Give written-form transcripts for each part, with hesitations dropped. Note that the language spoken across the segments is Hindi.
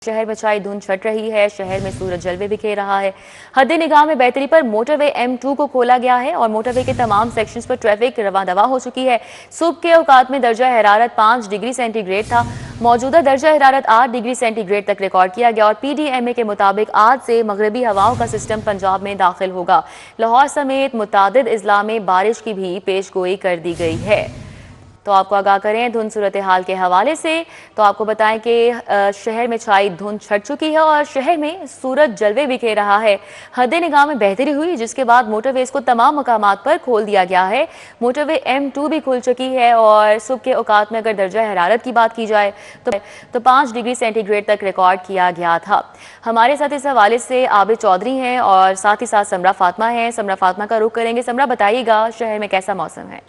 शहर में छाई धुंध छट रही है। शहर में सूरज जलवे बिखेर रहा है। हद निगाह में बेहतरी पर मोटरवे M2 को खोला गया है और मोटरवे के तमाम सेक्शंस पर ट्रैफिक रवा दवा हो चुकी है। सुबह के औकात में दर्जा हरारत 5 डिग्री सेंटीग्रेड था। मौजूदा दर्जा हरारत 8 डिग्री सेंटीग्रेड तक रिकॉर्ड किया गया और PDMA के मुताबिक आज से मगरबी हवाओं का सिस्टम पंजाब में दाखिल होगा। लाहौर समेत मुतादिद इजला में बारिश की भी पेशगोई कर दी गई है। तो आपको आगाह करें धुंध सूरत हाल के हवाले से। तो आपको बताएं कि शहर में छाई धुंध छट चुकी है और शहर में सूरज जलवे बिखेर रहा है। हद निगाह में बेहतरी हुई जिसके बाद मोटरवेज को तमाम मकामात पर खोल दिया गया है। मोटरवे M2 भी खुल चुकी है और सुबह के औकात में अगर दर्जा हरारत की बात की जाए तो 5 डिग्री सेंटीग्रेड तक रिकॉर्ड किया गया था। हमारे साथ इस हवाले से आबिद चौधरी हैं और साथ ही साथ समरा फातिमा हैं। समरा फातिमा का रुख करेंगे। समरा, बताइएगा शहर में कैसा मौसम है?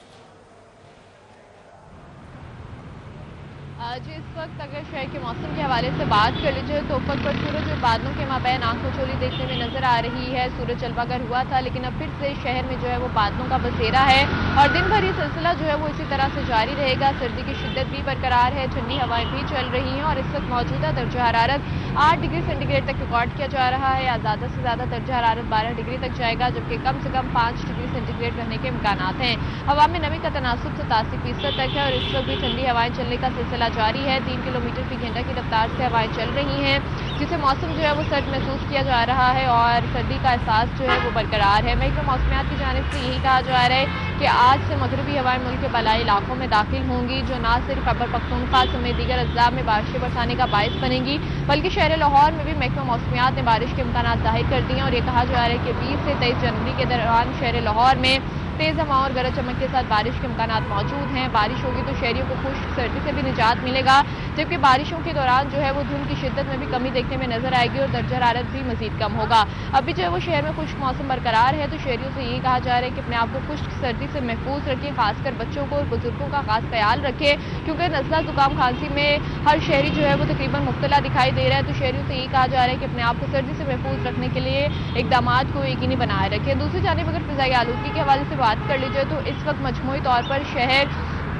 जी, इस वक्त अगर शहर के मौसम के हवाले से बात कर लीजिए तो ऊपर पर सूरज और बादलों के माबैन आंखों चोली देखने में नजर आ रही है। सूरज जलवागर हुआ था लेकिन अब फिर से शहर में जो है वो बादलों का बसेरा है और दिन भर ये सिलसिला जो है वो इसी तरह से जारी रहेगा। सर्दी की शिद्दत भी बरकरार है, ठंडी हवाएं भी चल रही हैं और इस वक्त मौजूदा दर्जा हरारत 8 डिग्री सेंटीग्रेड तक रिकॉर्ड किया जा रहा है। ज़्यादा से ज़्यादा दर्जा हरारत 12 डिग्री तक जाएगा जबकि कम से कम 5 डिग्री सेंटीग्रेड रहने के इम्कान हैं। हवा में नमी का तनासुब 87% तक है और इस वक्त भी ठंडी हवाएं चलने का सिलसिला जारी है। 3 किलोमीटर फी घंटा की रफ्तार से हवाएं चल रही हैं जिससे मौसम जो है वो सर्द महसूस किया जा रहा है और सर्दी का एहसास जो है वो बरकरार है। महकमा मौसमियात की जानिब से यही कहा जा रहा है कि आज से मगरबी हवाएं मुल्क के बलाई इलाकों में दाखिल होंगी जो न सिर्फ खैबर पख्तूनख्वा समेत दीगर अजला में बारिशें बरसाने का बायस बनेंगी बल्कि शहर लाहौर में भी महकमा मौसमियात ने बारिश के इम्कान जाहिर कर दिए और ये कहा जा रहा है कि 20 से 23 जनवरी के दौरान शहर लाहौर में तेज हवाओं और गरज चमक के साथ बारिश के इम्कान मौजूद हैं। बारिश होगी तो शहरियों को खुश्क सर्दी से भी निजात मिलेगा जबकि बारिशों के दौरान जो है वो धुंध की शिद्दत में भी कमी देखने में नजर आएगी और दर्जा हरारत भी मजीद कम होगा। अभी जो है वो शहर में खुश्क मौसम बरकरार है तो शहरियों से यही कहा जा रहा है कि अपने आप को खुश्क सर्दी से महफूज रखें, खासकर बच्चों को और बुजुर्गों का खास ख्याल रखें क्योंकि नज़ला जुकाम खांसी में हर शहरी जो है वो तकरीबन मुब्तला दिखाई दे रहा है। तो शहरियों से यही कहा जा रहा है कि अपने आप को सर्दी से महफूज रखने के लिए इकदाम को यकीनी बनाए रखें। दूसरी जानिब अगर फिजाई आलूदगी के हवाले से बात कर लीजिए तो इस वक्त मजमूई तौर पर शहर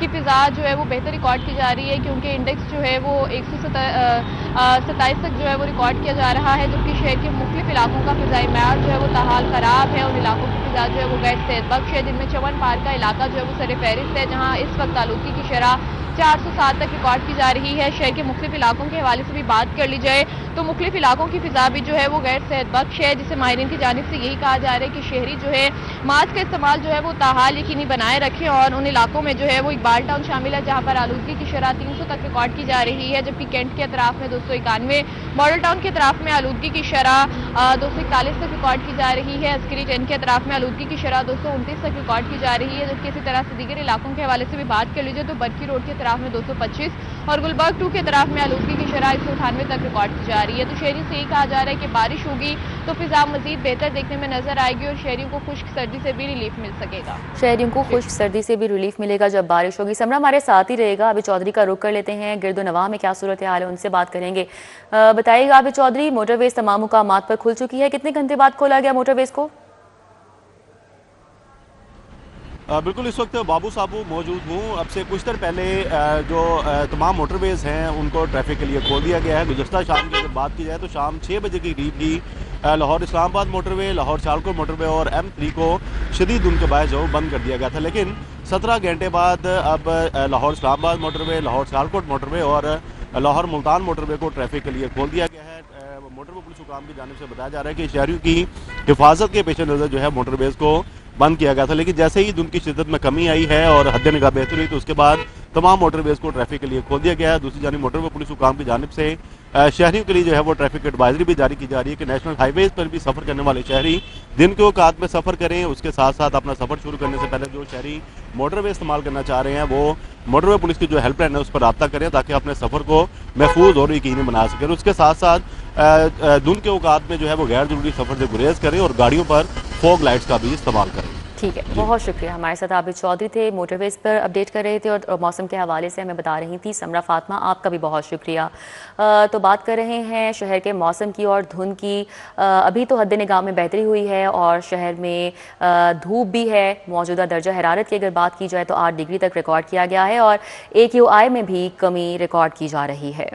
की फिजा जो है वो बेहतर रिकॉर्ड की जा रही है क्योंकि इंडेक्स जो है वो 127 तक जो है वो रिकॉर्ड किया जा रहा है जबकि शहर के मुख्तलिफ इलाकों का फिजाई मैयार जो है वो ताहाल खराब है। उन इलाकों की फिजा जो है वो गैर सेहतबख्श है जिनमें चवन पार्क का इलाका जो है वो सर फहरिस्त है जहाँ इस वक्त आलूदगी की शरह 407 तक रिकॉर्ड की जा रही है। शहर के मुख्तलिफ इलाकों के हवाले से भी बात कर ली जाए तो मुख्तलिफ इलाकों की फिजा भी जो है वो गैर सेहतबख्श है जिसे माहिरीन की जानिब से यही कहा जा रहा है कि शहरी जो है मास्क का इस्तेमाल जो है वो ताहाल यकीनी बनाए रखें और उन इलाकों में जो है वो इकबाल टाउन शामिल है जहाँ पर आलूदगी की शरह 300 तक रिकॉर्ड की जा रही है जबकि कैंट के अतराफ में 291, मॉडल टाउन के अतराफ में आलूदगी की शरह 241 तक रिकॉर्ड की जा रही है। अस्करी 10 के अतराफ में आलूदगी की शरह 229 तक रिकॉर्ड की जा रही है जबकि इसी तरह से दीगर इलाकों के हवाले से भी बात कर लीजिए तो बरकी रोड के अतराफ में 225 और गुलबर्ग 2 के तरफ में आलूदगी की शरह 198 तक रिकॉर्ड की जा रही है। तो शहरी से यही कहा जा रहा है कि बारिश होगी तो फिजा मजीद बेहतर देखने में नजर आएगी और शहरियों को खुश्क सर्दी से भी रिलीफ मिल सकेगा। शहरियों को खुश्क सर्दी से भी रिलीफ मिलेगा जब बारिश होगी। समरा हमारे साथ ही रहेगा। आबिद चौधरी का रुख कर लेते हैं। गिरदो नवाह में क्या सूरत हाल है उनसे बात करेंगे। बताइएगा आबिद चौधरी, मोटरवेज तमाम मुकामात पर खुल चुकी है, कितने घंटे बाद खोला गया मोटरवेज को? बिल्कुल, इस वक्त बाबू साबू मौजूद हूँ। अब से कुछ देर पहले जो तमाम मोटरवेज़ हैं उनको ट्रैफिक के लिए खोल दिया गया है। गुज़श्ता शाम की अगर बात की जाए तो शाम 6 बजे के करीब ही लाहौर इस्लामाबाद मोटरवे, लाहौर सियालकोट मोटरवे और M3 को शदीद धुंध के बायस जो बंद कर दिया गया था लेकिन 17 घंटे बाद अब लाहौर इस्लामाबाद मोटरवे, लाहौर सियालकोट मोटरवे और लाहौर मुल्तान मोटरवे को ट्रैफिक के लिए खोल दिया गया है। मोटरवे पुलिस हुकाम की जानिब से बताया जा रहा है कि शहरियों की हिफाजत के पेश नज़र जो है मोटरवेज़ को बंद किया गया था लेकिन जैसे ही धुंध की शिद्दत में कमी आई है और हद निगाह बेहतर हुई तो उसके बाद तमाम मोटरवेज को ट्रैफिक के लिए खोल दिया गया है। दूसरी जानिब मोटरवे पुलिस हुकाम की जानिब से शहरियों के लिए जो है वो ट्रैफिक एडवाइजरी भी जारी की जा रही है कि नेशनल हाईवेज पर भी सफ़र करने वाले शहरी दिन के औकात में सफ़र करें। उसके साथ साथ अपना सफ़र शुरू करने से पहले जो शहरी मोटरवे इस्तेमाल करना चाह रहे हैं वो मोटरवे पुलिस की जो हेल्पलाइन है उस पर रब्ता करें ताकि अपने सफ़र को महफूज और यकीनी बना सकें। उसके साथ साथ धुंध के औकात में जो है वो गैर जरूरी सफ़र से गुरेज करें और गाड़ियों पर फॉग लाइट्स का भी इस्तेमाल करें। ठीक है, बहुत शुक्रिया। हमारे साथ आबिद चौधरी थे, मोटरवेज पर अपडेट कर रहे थे और मौसम के हवाले से हमें बता रही थी। समरा फातिमा, आपका भी बहुत शुक्रिया। तो बात कर रहे हैं शहर के मौसम की और धुंध की। अभी तो हद निगाह में बेहतरी हुई है और शहर में धूप भी है। मौजूदा दर्जा हरारत की अगर बात की जाए तो 8 डिग्री तक रिकॉर्ड किया गया है और AQI में भी कमी रिकॉर्ड की जा रही है।